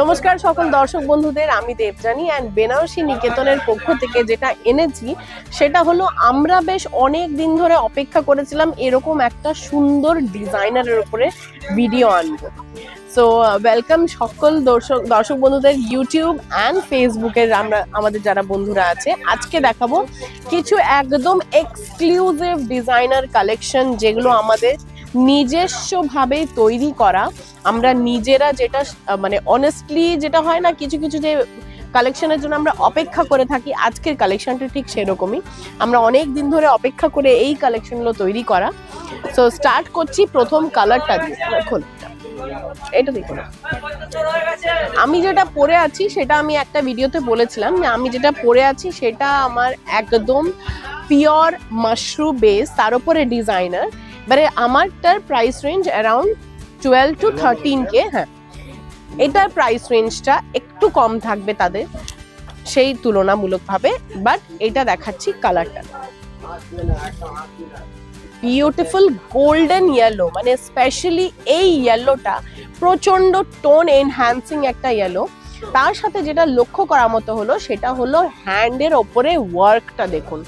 নমস্কার সকল দর্শক বন্ধুদের, আমি দেবযানী এন্ড বেনারসি নিকেতনের পক্ষ থেকে যেটা এনেছি সেটা হলো আমরা বেশ অনেক দিন ধরে অপেক্ষা করেছিলাম এরকম একটা সুন্দর ডিজাইনারের উপরে ভিডিও আনবো। সো ওয়েলকাম সকল দর্শক বন্ধুদের ইউটিউব অ্যান্ড ফেসবুকের আমাদের যারা বন্ধুরা আছে। আজকে দেখাবো কিছু একদম এক্সক্লুসিভ ডিজাইনার কালেকশন যেগুলো আমাদের নিজস্বভাবে তৈরি করা। আমরা নিজেরা যেটা মানে অনেস্টলি যেটা হয় না, কিছু কিছু যে কালেকশনের জন্য আমরা অপেক্ষা করে থাকি, আজকের কালেকশনটা ঠিক সেরকমই। আমরা অনেক দিন ধরে অপেক্ষা করে এই কালেকশনগুলো তৈরি করা। সো স্টার্ট করছি প্রথম কালারটা দিয়ে। দেখুন এটা দেখুন, আমি যেটা পরে আছি সেটা আমি একটা ভিডিওতে বলেছিলাম যে আমি যেটা পরে আছি সেটা আমার একদম পিওর মাশরুম বেস, তার উপরে ডিজাইনার। এবারে আমারটার price range around 12 to 13K। হ্যাঁ, এটার প্রাইস রেঞ্জটা একটু কম থাকবে তাদের সেই তুলনামূলকভাবে, বাট এটা দেখাচ্ছি কালারটা বিউটিফুল গোল্ডেন ইয়েলো, মানে স্পেশালি এই ইয়েলোটা প্রচন্ড টোন এনহ্যান্সিং একটা ইয়েলো। তার সাথে যেটা লক্ষ্য করার মতো হলো সেটা হলো হ্যান্ডের ওপরে ওয়ার্কটা দেখুন,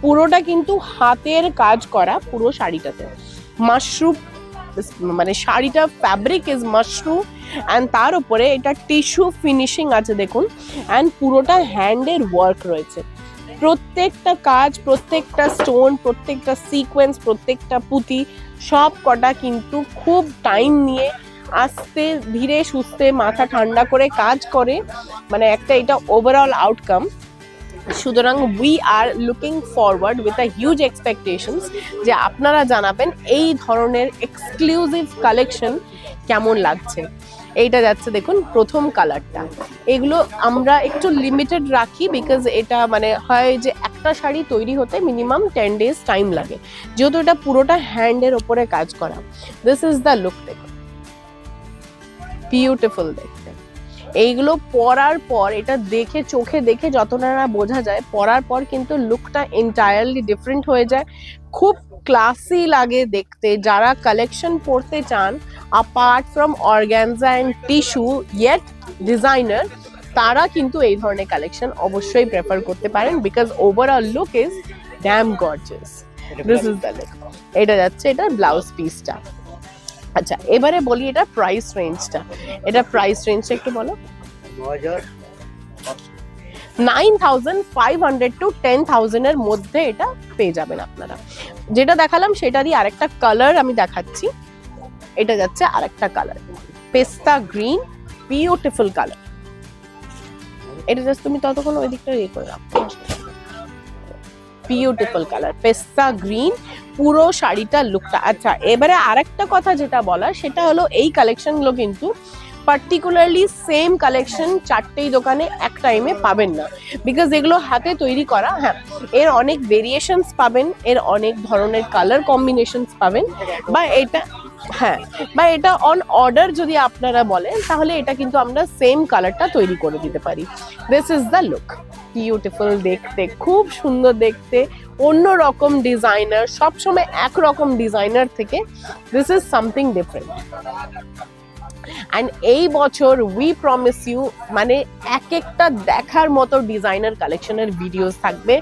পুরোটা কিন্তু হাতের কাজ করা পুরো শাড়িটাতে। মাশরুম মানে শাড়িটা ফ্যাব্রিক ইজ মাশরুম অ্যান্ড তার উপরে এটা টিস্যু ফিনিশিং আছে দেখুন, অ্যান্ড পুরোটা হ্যান্ডের ওয়ার্ক রয়েছে। প্রত্যেকটা কাজ, প্রত্যেকটা স্টোন, প্রত্যেকটা সিকোয়েন্স, প্রত্যেকটা পুঁতি সব কটা কিন্তু খুব টাইম নিয়ে আস্তে ধীরে সুস্থে মাথা ঠান্ডা করে কাজ করে, মানে একটা এটা ওভারঅল আউটকাম। সুতরাং we are looking forward with a huge expectations যে আপনারা জানাবেন এই ধরনের এক্সক্লুসিভ কালেকশন কেমন লাগছে। এইটা যাচ্ছে দেখুন প্রথম কালারটা। এগুলো আমরা একটু লিমিটেড রাখি বিকজ এটা মানে হয় যে একটা শাড়ি তৈরি হতে মিনিমাম 10 days টাইম লাগে, যেহেতু এটা পুরোটা হ্যান্ডের ওপরে কাজ করা। দিস ইজ দ্য লুক, দেখুন বিউটিফুল দেখতে। এইগুলো পরার পর এটা দেখে চোখে দেখে যতটা না বোঝা যায়, পরার পর কিন্তু লুকটা এন্টায়ারলি ডিফারেন্ট হয়ে যায়, খুব ক্লাসি লাগে দেখতে। যারা কালেকশন পরতে চান apart from organza and tissue yet designer, তারা কিন্তু এই ধরনের কালেকশন অবশ্যই প্রেফার করতে পারেন because overall look is damn gorgeous. This is the look. এটা যাচ্ছে এটার ব্লাউজ পিসটা। আচ্ছা, এবারে বলি এটা প্রাইস রেঞ্জটা। এটা প্রাইস রেঞ্জটা একটু বলো। 9,500 to 10,000 এর মধ্যে এটা পেয়ে যাবেন আপনারা। যেটা দেখালাম সেটারই আরেকটা কালার আমি দেখাচ্ছি। এটা যাচ্ছে আরেকটা কালার, পেস্তা গ্রিন, বিউটিফুল কালার। এটা জাস্ট তুমি ততক্ষণ ওই দিকটা ইয়ে করে রাখো। বিউটিফুল কালার পেস্তা গ্রিন, পুরো শাড়িটার লুকটা। আচ্ছা, এবারে আরেকটা কথা যেটা বলার সেটা হলো এই কালেকশনগুলো কিন্তু পার্টিকুলারলি সেম কালেকশন চারটেই দোকানে এক টাইমে পাবেন না, বিকজ এগুলো হাতে তৈরি করা। হ্যাঁ, এর অনেক ভেরিয়েশনস পাবেন, এর অনেক ধরনের কালার কম্বিনেশনস পাবেন, বা এটা হ্যাঁ বা এটা অন অর্ডার যদি আপনারা বলেন তাহলে এটা কিন্তু আমরা সেম কালারটা তৈরি করে দিতে পারি। This is the look, beautiful দেখতে, খুব সুন্দর দেখতে, অন্য রকম ডিজাইনার। সবসময় একরকম ডিজাইনার থেকে this is something different. And এই বছর উই প্রমিস ইউ মানে এক একটা দেখার মতো ডিজাইনার কালেকশনের ভিডিওস থাকবে,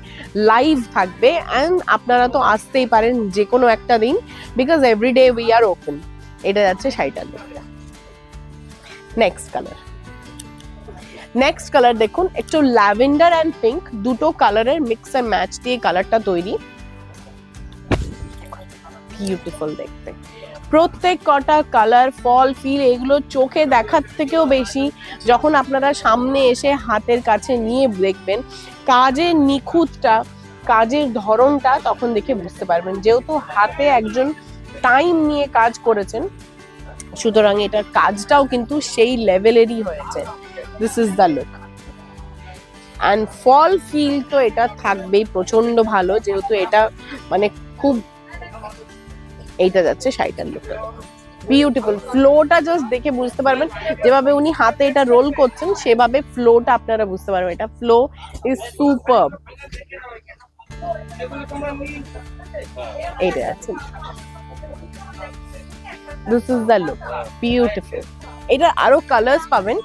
লাইভ থাকবে, অ্যান্ড আপনারা তো আসতেই পারেন যে কোনো একটা দিন because every day we are open. এটা যাচ্ছে শাড়িটার লুকটা। নেক্সট কালার, নেক্সট কালার দেখুন, একটু ল্যাভেন্ডার অ্যান্ড পিঙ্ক দুটো কালারের মিক্স অ্যান্ড ম্যাচ দিয়ে কালারটা তৈরি। বিউটিফুল দেখতে, প্রত্যেক কটা কালার ফল ফিল এগুলো চোখে দেখার থেকেও বেশি যখন আপনারা সামনে এসে হাতের কাছে নিয়ে দেখবেন কাজের নিখুঁতটা, কাজের ধরনটা, তখন দেখে বুঝতে পারবেন। যেহেতু হাতে একজন টাইম নিয়ে কাজ করেছেন, সুতরাং এটার কাজটাও কিন্তু সেই লেভেলেরই হয়েছে। This is the look. And fall feel তো এটা থাকবেই প্রচন্ড ভালো, যেহেতু এটা মানে খুব। এইটা যাচ্ছে শাড়িটার লুকটা, বিউটিফুল। ফ্লোটা জাস্ট দেখে বুঝতে পারবেন, যেভাবে উনি হাতে এটা রোল করছেন সেভাবে ফ্লোটা আপনারা বুঝতে পারবেন। এটা ফ্লো ইজ সুপারব। এইটা আছে this is the look, beautiful. এটার আরো কালার্স পাবেন,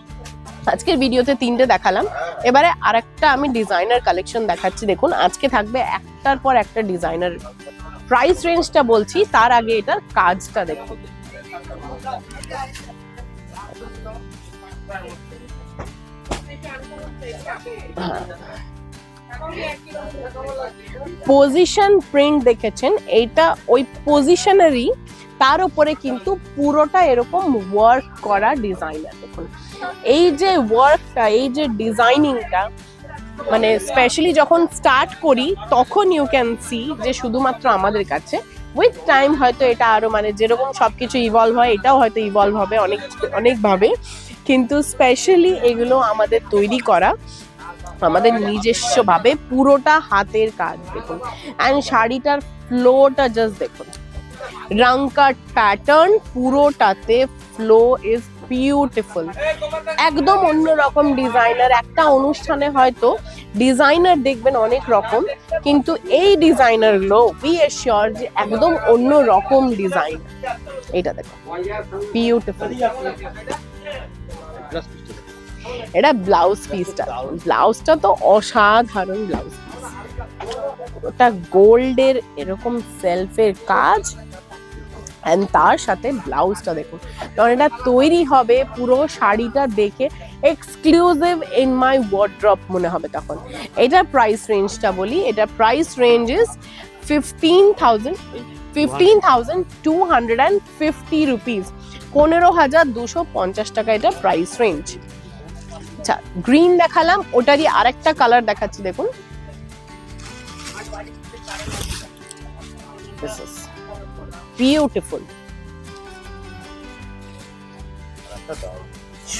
আজকের ভিডিওতে 3টে দেখালাম, এবারে আরেকটা আমি ডিজাইনার কালেকশন দেখাচ্ছি। দেখুন আজকে থাকবে একটার পর একটা ডিজাইনার। প্রাইস রেঞ্জটা বলছি তার আগে এটার কাজটা দেখুন। পজিশন প্রিন্ট দেখেছেন, এইটা ওই পজিশনারি, তার উপরে কিন্তু পুরোটা এরকম ওয়ার্ক করা ডিজাইনার। দেখুন এই যে ওয়ার্কটা, এই যে ডিজাইনিংটা, মানে স্পেশালি যখন স্টার্ট করি তখন ইউ ক্যান সি যে শুধুমাত্র আমাদের কাছে, উইথ টাইম হয়তো এটা আরো মানে যেরকম সবকিছু ইভলভ হয় এটাও হয়তো ইভলভ হবে অনেকভাবে, কিন্তু স্পেশালি এগুলো আমাদের তৈরি করা, আমাদের নিজস্ব ভাবে, পুরোটা হাতের কাজ। দেখুন এন্ড শাড়িটার ফ্লোটা জাস্ট দেখুন, রং কাট প্যাটার্ন পুরোটাতে, ফ্লো ইজ বিউটিফুল, একদম অন্যরকম ডিজাইনার। একটা অনুষ্ঠানে হয়তো ডিজাইনার দেখবেন অনেক রকম, কিন্তু এই ডিজাইনার গুলো উই আর শিওর যে একদম অন্য রকম ডিজাইন। এটা দেখো বিউটিফুল। এটা ব্লাউজ পিসটা, ব্লাউজটা তো অসাধারণ ব্লাউজ পিস, ওটা গোল্ডের এরকম সেলফের কাজ, এন্ড তার সাথে ব্লাউজটা দেখুন। কারণ এটা তৈরি হবে পুরো শাড়িটা দেখে এক্সক্লুসিভ ইন মাই ওয়ার্ড্রপ মনে হবে তখন। এটা প্রাইস রেঞ্জটা বলি, এটা প্রাইস রেঞ্জ ইজ 15,250 রুপিস, 15,250 টাকা এটা প্রাইস রেঞ্জ। আচ্ছা গ্রিন দেখালাম, ওটারই আরেকটা কালার দেখাচ্ছি দেখুন। This is beautiful,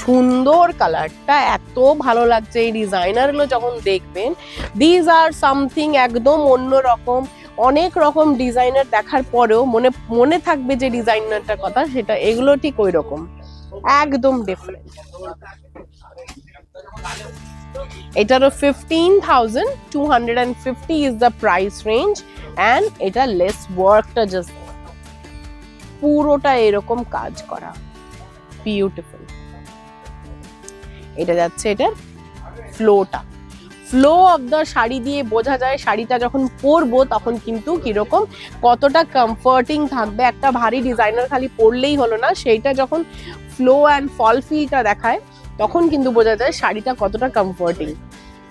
সুন্দর কালারটা, এত ভালো লাগছে। এই ডিজাইনার গুলো যখন দেখবেন, দিজ আর সামথিং একদম অন্যরকম। অনেক রকম ডিজাইনার দেখার পরেও মনে থাকবে যে ডিজাইনারটার কথা, সেটা এগুলো ঠিক ওই রকম, একদম ডিফারেন্ট। এটারও 15,250 is the price range, and এটা লেস ওয়ার্কটা জাস্ট পুরোটা এরকম কাজ করা, বিউটিফুল। এটা যাচ্ছে এটার ফ্লোটা, ফ্লো অফ দ্য শাড়ি দিয়ে বোঝা যায় শাড়িটা যখন পরবো তখন কিন্তু কিরকম, কতটা কমফর্টিং থাকবে। একটা ভারী ডিজাইনার খালি পরলেই হলো না, সেইটা যখন ফ্লো অ্যান্ড ফল ফিলটা দেখায় তখন কিন্তু বোঝা যায় শাড়িটা কতটা কমফর্টিং।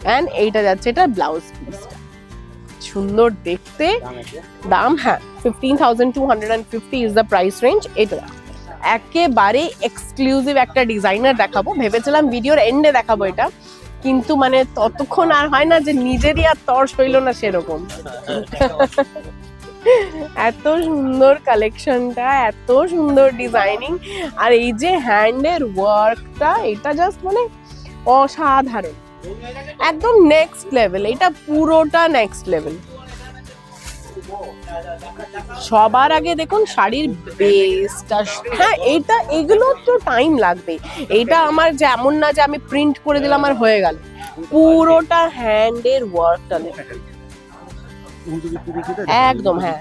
অ্যান্ড এইটা যাচ্ছে এটা ব্লাউজ পিসটা, সুন্দর দেখতে। দাম হ্যাঁ 15,250 ইজ দ্য প্রাইস রেঞ্জ। এটা একেবারে এক্সক্লুসিভ একটা ডিজাইনার দেখাবো, ভেবেছিলাম ভিডিওর এন্ডে দেখাবো এটা, কিন্তু মানে ততক্ষণ আর হয় না যে নিজেরই আর তর্স হইল না সেরকম। এত সুন্দর কালেকশনটা, এত সুন্দর ডিজাইনিং, আর এই যে হ্যান্ডের ওয়ার্কটা, এটা জাস্ট মানে অসাধারণ, একদম নেক্সট লেভেল। এটা পুরোটা নেক্সট লেভেল। সবার আগে দেখুন শাড়ির বেসটা, হ্যাঁ এইটা এগুলো তো টাইম লাগবে। এইটা আমার যেমন না যে আমি প্রিন্ট করে দিলাম আর হয়ে গেল, পুরোটা হ্যান্ডের ওয়ার্কটা একদম। হ্যাঁ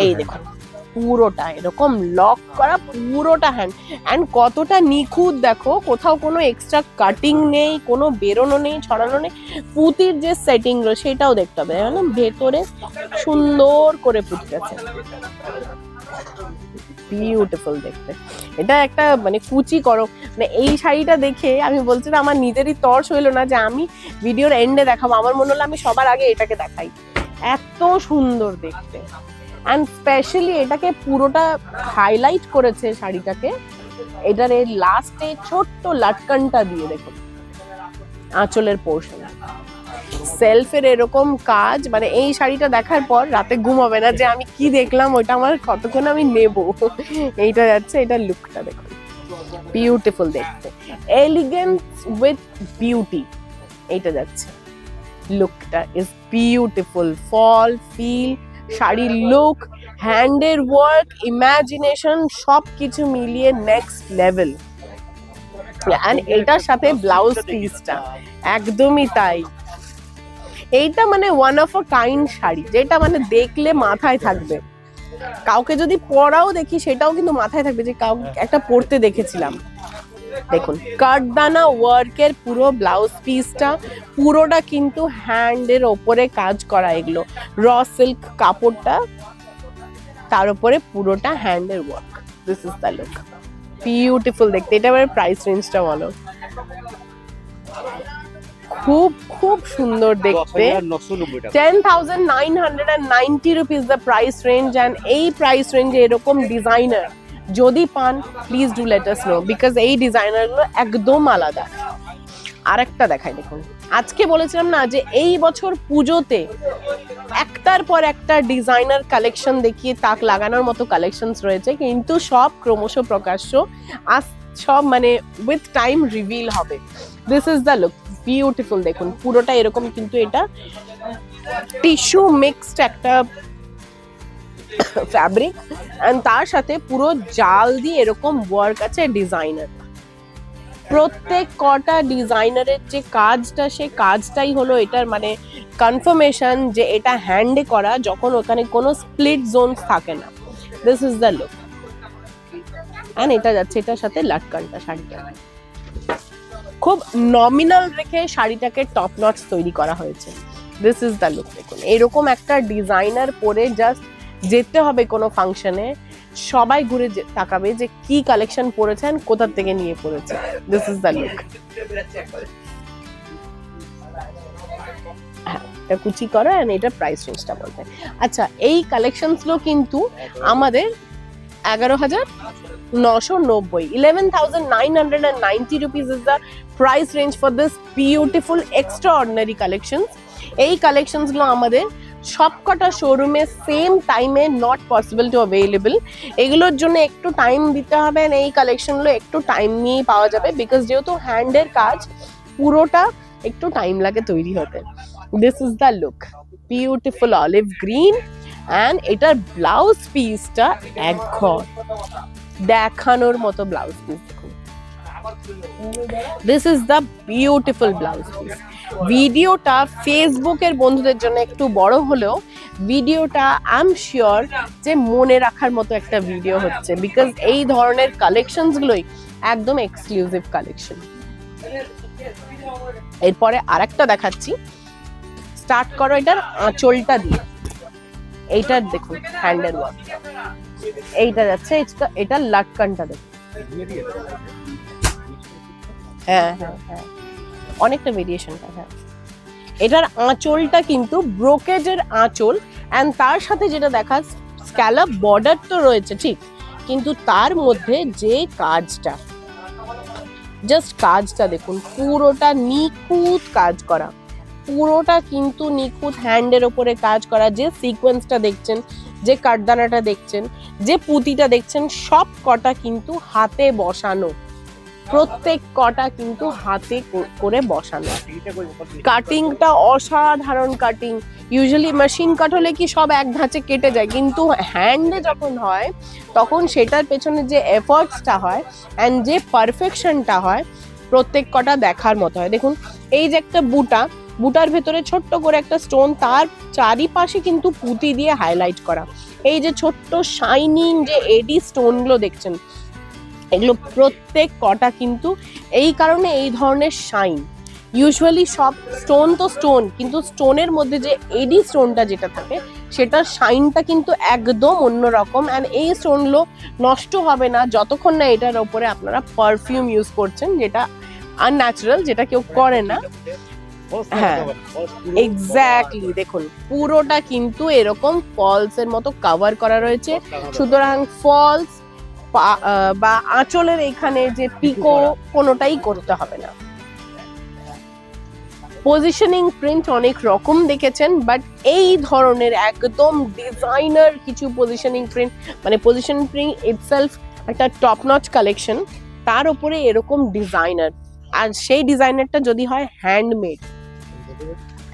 এই দেখুন পুরোটা এরকম লক করা, পুরোটা হ্যান্ড, অ্যান্ড কতটা নিখুঁত দেখো, কোথাও কোনো এক্সট্রা কাটিং নেই, কোনো বেরোনো নেই, ছড়ানো নেই। পুঁতির যে সেটিং গুলো সেটাও দেখতে হবে, ভেতরে সুন্দর করে পুঁতি আছে, বিউটিফুল দেখতে। এটা একটা মানে কুচি করো, মানে এই শাড়িটা দেখে আমি বলছি না আমার নিজেরই তর্স হইলো না যে আমি ভিডিওর এন্ডে দেখাবো, আমার মনে হলো আমি সবার আগে এটাকে দেখাই, এত সুন্দর দেখতে। অ্যান্ড স্পেশালি এটাকে পুরোটা হাইলাইট করেছে শাড়িটাকে, এটার এই লাস্টে ছোট্ট লাটকানটা দিয়ে দেখুন আঁচলের পোর্শন, সেলফের এরকম কাজ। মানে এই শাড়িটা দেখার পর রাতে ঘুম হবে না যে আমি কি দেখলাম, ওইটা আমার কতক্ষণ আমি নেব। এইটা যাচ্ছে, এটা লুকটা দেখুন বিউটিফুল দেখতে, এলিগেন্স উইথ বিউটি। এইটা যাচ্ছে লুকটা ইজ বিউটিফুল, ফল ফিল, শাড়ির লুক, হ্যান্ডের ওয়ার্ক, ইমাজিনেশন সবকিছু মিলিয়ে নেক্সট লেভেল। এন্ড এটার সাথে ব্লাউজ পিসটা একদমই তাই। এইটা মানে one of a kind sari, যেটা মানে দেখলে মাথায় থাকবে। কাউকে যদি পরাও দেখি সেটাও কিন্তু মাথায় থাকবে যে কাউকে একটা পরতে দেখেছিলাম। দেখুন কাঠদানা ওয়ার্কের পুরো ব্লাউজ পিসটা, পুরোটা কিন্তু হ্যান্ডের ওপরে কাজ করা, এগুলো র সিল্ক কাপড়টা, তার উপরে পুরোটা হ্যান্ডের work. This is the look, beautiful দেখতে। এটা এবার প্রাইস রেঞ্জটা বলো। খুব খুব সুন্দর দেখতে, 10,990 rupees the price range. And এই প্রাইস রেঞ্জে এরকম ডিজাইনার যদি পান please do let us no, because এই ডিজাইনারগুলো একদম আলাদা। আরেকটা দেখাই, দেখুন আজকে বলেছিলাম না যে এই বছর পুজোতে একটার পর একটা ডিজাইনার কালেকশন দেখিয়ে তাক লাগানোর মতো কালেকশনস রয়েছে, কিন্তু সব ক্রমশ প্রকাশ্য, সব মানে উইথ টাইম রিভিল হবে। This is the look, beautiful দেখুন পুরোটা এরকম, কিন্তু এটা টিস্যু মিক্সড একটা ফ্যাব্রিক, এন্ড তার সাথে পুরো জাল দিয়ে এরকম ওয়ার্ক আছে ডিজাইনার। প্রত্যেক কটা ডিজাইনারের যে কাজটা, সে কাজটাই হলো এটার মানে কনফার্মেশন যে এটা হ্যান্ডে করা, যখন ওখানে কোনো স্প্লিট জোন থাকে না। This is the look. And এটা যাচ্ছে এটার সাথে লাটকানটা, শাড়িটা খুব নমিনাল রেখে শাড়িটাকে টপ নচ তৈরি করা হয়েছে। This is the look. দেখুন এরকম একটা ডিজাইনার পরে জাস্ট যেতে হবে কোনো ফাংশনে, সবাই ঘুরে তাকাবে যে কি কালেকশন পরেছেন, কোথা থেকে নিয়ে পড়েছে। This is the look. এটা কুচি করা, এন্ড এটা প্রাইস রেঞ্জটা বলতে। আচ্ছা এই কালেকশনস গুলো কিন্তু আমাদের 11,990, 11,990 rupees is the price range for this beautiful extraordinary collections. এই কালেকশনস গুলো আমাদের সবকটা শোরুমে সেম টাইমে নট পসিবল টু অ্যাভেলেবল। এগুলোর জন্য একটু টাইম দিতে হবে, এই কালেকশনগুলো একটু টাইম নিয়েই পাওয়া যাবে, বিকজ যেহেতু হ্যান্ডের কাজ পুরোটা একটু টাইম লাগে তৈরি হতে। This is the look, beautiful olive green, and এটার ব্লাউজ পিসটা একঘর দেখানোর মতো ব্লাউজ পিস। দেখুন this is the beautiful blouse piece. ভিডিওটা ফেসবুকের বন্ধুদের জন্য একটু বড় হলেও ভিডিওটা আই এম শিওর যে মনে রাখার মতো একটা ভিডিও হচ্ছে, বিকজ এই ধরনের কালেকশনস গুলোই একদম এক্সক্লুসিভ কালেকশন। এরপরে আরেকটা দেখাচ্ছি, স্টার্ট করো এটার আঁচলটা দিয়ে। এইটার দেখুন হ্যান্ডেল ওয়ার্ক, এইটা যাচ্ছে এটা লাটকানটা দেখুন। হ্যাঁ হ্যাঁ হ্যাঁ, অনেকটা ভেরিয়েশনটা। হ্যাঁ এটার আঁচলটা কিন্তু ব্রোকেজের আঁচল, এন্ড তার সাথে যেটা দেখা স্ক্যালপ বর্ডার তো রয়েছে ঠিক, কিন্তু তার মধ্যে যে কাজটা, জাস্ট কাজটা দেখুন, পুরোটা নিখুঁত কাজ করা, পুরোটা কিন্তু নিখুঁত হ্যান্ডের ওপরে কাজ করা। যে সিকোয়েন্সটা দেখছেন, যে কাঠদানাটা দেখছেন, যে পুঁতিটা দেখছেন, সব কটা কিন্তু হাতে বসানো, প্রত্যেক কটা কিন্তু হাতে করে বসানো। কাটিংটা অসাধারণ কাটিং। ইউজুয়ালি মেশিন কাট হলে কি সব এক ধাঁচে কেটে যায়, কিন্তু হ্যান্ডে যখন হয় তখন সেটার পেছনে যে এফর্টসটা হয় অ্যান্ড যে পারফেকশনটা হয়, প্রত্যেক কটা দেখার মতো হয়। দেখুন এই যে একটা বুটার ভেতরে ছোট্ট করে একটা স্টোন, তার চারিপাশে কিন্তু পুঁতি দিয়ে হাইলাইট করা। এই যে ছোট্ট শাইনিং যে এডি স্টোনগুলো দেখছেন, এগুলো প্রত্যেক কটা কিন্তু এই কারণে এই ধরনের শাইন। ইউজুয়ালি সব স্টোন তো স্টোন, কিন্তু স্টোনের মধ্যে যে এডি স্টোনটা যেটা থাকে সেটার শাইনটা কিন্তু একদম অন্যরকম। অ্যান্ড এই স্টোনগুলো নষ্ট হবে না যতক্ষণ না এটার ওপরে আপনারা পারফিউম ইউজ করছেন, যেটা আনন্যাচারাল, যেটা কেউ করে না। হ্যাঁ এক্স্যাক্টলি, দেখুন পুরোটা কিন্তু এরকম ফলস এর মতো কভার করা রয়েছে, সুতরাং ফলস বা আঁচলের এখানে যে পিকো কোনোটাই করতে হবে না। পজিশনিং প্রিন্ট অনেক রকম দেখেছেন, বাট এই ধরনের একদম ডিজাইনার কিছু পজিশনিং প্রিন্ট, মানে পজিশনিং প্রিন্ট ইটসেলফ একটা টপ নচ কালেকশন, তার উপরে এরকম ডিজাইনার, আর সেই ডিজাইনারটা যদি হয় হ্যান্ডমেড,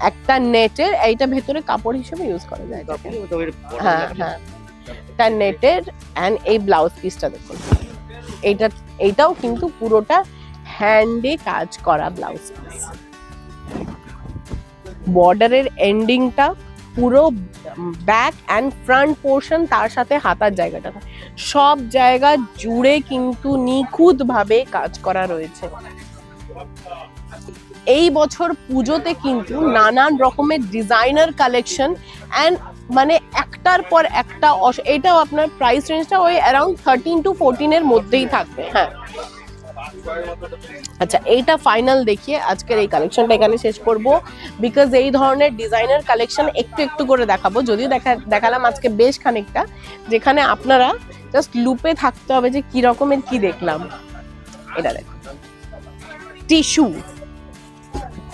একটা নেটের, এইটা ভেতরে কাপড় হিসেবে ইউজ করা যায়। হ্যাঁ হ্যাঁ, এটা নেটের। অ্যান্ড এই ব্লাউজ পিসটা দেখুন, এইটাও কিন্তু পুরোটা হ্যান্ডে কাজ করা ব্লাউজ পিস। বর্ডারের এন্ডিংটা পুরো ব্যাক অ্যান্ড ফ্রন্ট পোর্শন, তার সাথে হাতার জায়গাটা, সব জায়গা জুড়ে কিন্তু নিখুঁত ভাবে কাজ করা রয়েছে। এই বছর পুজোতে কিন্তু নানান রকমের ডিজাইনার কালেকশন অ্যান্ড মানে একটার পর একটা, এটাও আপনার প্রাইস রেঞ্জটা ওই অ্যারাউন্ড 13 to 14 এর মধ্যেই থাকবে। হ্যাঁ, আচ্ছা, এইটা ফাইনাল দেখিয়ে আজকের এই কালেকশনটা এখানে শেষ করব, বিকজ এই ধরনের ডিজাইনার কালেকশন একটু একটু করে দেখাবো, যদিও দেখালাম আজকে বেশ খানিকটা, যেখানে আপনারা জাস্ট লুপে থাকতে হবে যে কি রকমের কি দেখলাম। এটা দেখো, টিস্যু,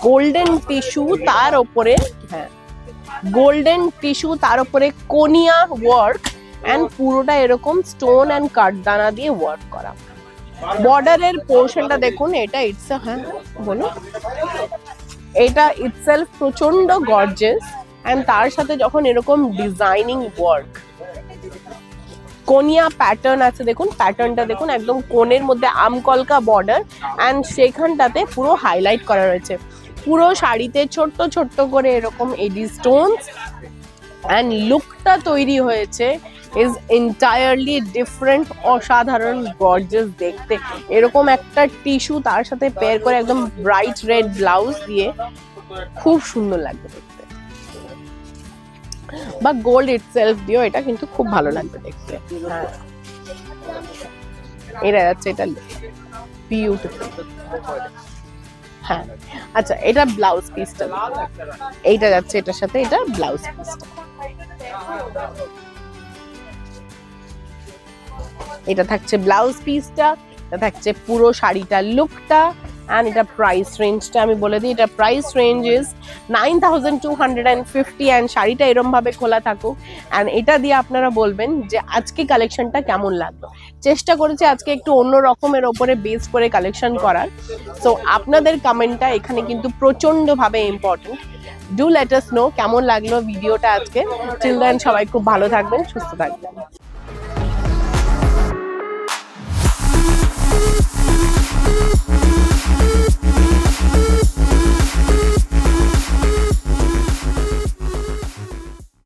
গোল্ডেন টিস্যু, তার উপরে হ্যাঁ গোল্ডেন টিস্যু, তার উপরে কোনিয়া ওয়ার্ক অ্যান্ড পুরোটা এরকম স্টোন অ্যান্ড কাঠদানা দিয়ে ওয়ার্ক করা। বর্ডারের পোর্শনটা দেখুন, এটা ইটস হ্যাঁ বলো, এটা ইটসেলফ প্রচন্ড গর্জিয়াস অ্যান্ড তার সাথে যখন এরকম ডিজাইনিং ওয়ার্ক, কোনিয়া প্যাটার্ন আছে, দেখুন প্যাটার্নটা দেখুন, একদম কোণের মধ্যে আমকলকা বর্ডার অ্যান্ড সেখানটাতে পুরো হাইলাইট করা রয়েছে। পুরো শাড়িতে ছোট্ট ছোট্ট করে এরকম এডি স্টোনস অ্যান্ড লুকটা তৈরি হয়েছে ইজ এন্টায়ারলি ডিফারেন্ট, অসাধারণ গর্জিয়াস দেখতে। এরকম একটা টিস্যু তার সাথে পেয়ার করে একদম ব্রাইট রেড ব্লাউজ দিয়ে খুব সুন্দর লাগবে দেখতে, বা গোল্ড ইটসেলফ দিও এটা কিন্তু খুব ভালো লাগবে দেখতে। হ্যাঁ, এটা যাচ্ছে, এটা বিউটিফুল। হ্যাঁ, আচ্ছা, এটা ব্লাউজ পিসটা, এইটা যাচ্ছে এটার সাথে, এটা ব্লাউজ পিসটা, এটা থাকছে ব্লাউজ পিসটা, এটা থাকছে পুরো শাড়িটার লুকটা। অ্যান্ড এটা প্রাইস রেঞ্জটা আমি বলে দিই, এটা প্রাইস রেঞ্জ ইজ 9250 অ্যান্ড শাড়িটা এরম ভাবে খোলা থাকুক। অ্যান্ড এটা দিয়ে আপনারা বলবেন যে আজকে কালেকশনটা কেমন লাগলো। চেষ্টা করেছি আজকে একটু অন্য রকমের ওপরে বেস করে কালেকশন করার, সো আপনাদের কমেন্টটা এখানে কিন্তু প্রচন্ড ভাবে important. Do let us no কেমন লাগলো ভিডিওটা আজকে। টিল দেন সবাই খুব ভালো থাকবেন, সুস্থ থাকবেন।